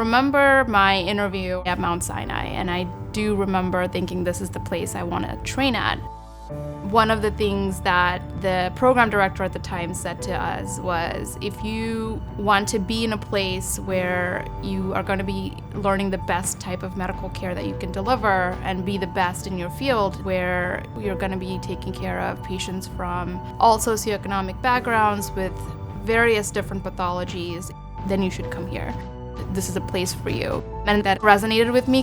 remember my interview at Mount Sinai, and I do remember thinking this is the place I want to train at. One of the things that the program director at the time said to us was, if you want to be in a place where you are going to be learning the best type of medical care that you can deliver and be the best in your field, where you're going to be taking care of patients from all socioeconomic backgrounds with various different pathologies, then you should come here. This is a place for you. And that resonated with me.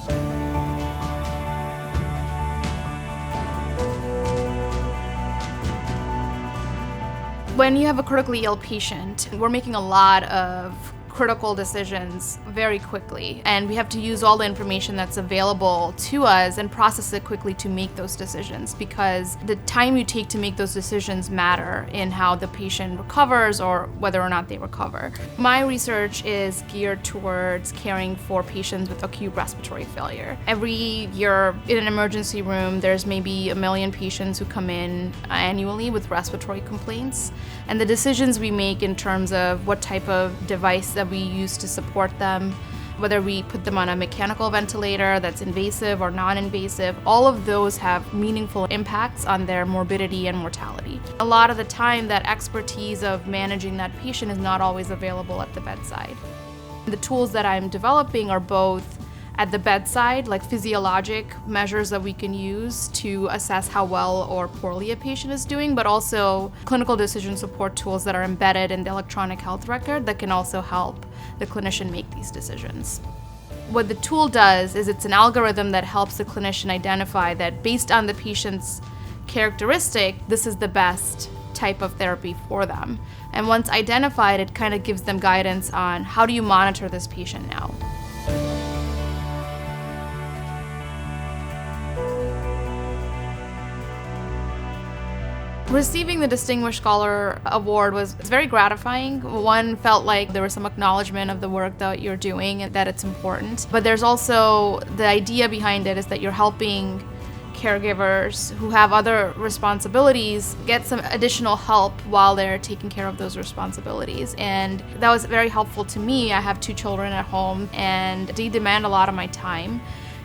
When you have a critically ill patient, we're making a lot of critical decisions very quickly, and we have to use all the information that's available to us and process it quickly to make those decisions, because the time you take to make those decisions matter in how the patient recovers or whether or not they recover. My research is geared towards caring for patients with acute respiratory failure. Every year in an emergency room, there's maybe 1 million patients who come in annually with respiratory complaints, and the decisions we make in terms of what type of device that we use to support them, whether we put them on a mechanical ventilator that's invasive or non-invasive, all of those have meaningful impacts on their morbidity and mortality. A lot of the time, that expertise of managing that patient is not always available at the bedside. The tools that I'm developing are both at the bedside, like physiologic measures that we can use to assess how well or poorly a patient is doing, but also clinical decision support tools that are embedded in the electronic health record that can also help the clinician make these decisions. What the tool does is it's an algorithm that helps the clinician identify that based on the patient's characteristic, this is the best type of therapy for them. And once identified, it kind of gives them guidance on how do you monitor this patient now. Receiving the Distinguished Scholar Award was very gratifying. One, felt like there was some acknowledgement of the work that you're doing and that it's important. But there's also the idea behind it is that you're helping caregivers who have other responsibilities get some additional help while they're taking care of those responsibilities. And that was very helpful to me. I have 2 children at home, and they demand a lot of my time.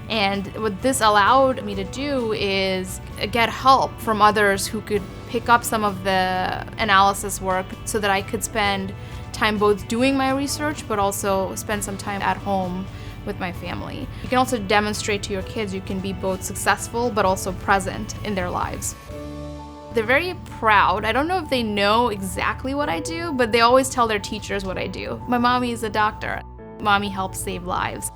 And what this allowed me to do is get help from others who could pick up some of the analysis work so that I could spend time both doing my research but also spend some time at home with my family. You can also demonstrate to your kids you can be both successful but also present in their lives. They're very proud. I don't know if they know exactly what I do, but they always tell their teachers what I do. My mommy is a doctor. Mommy helps save lives.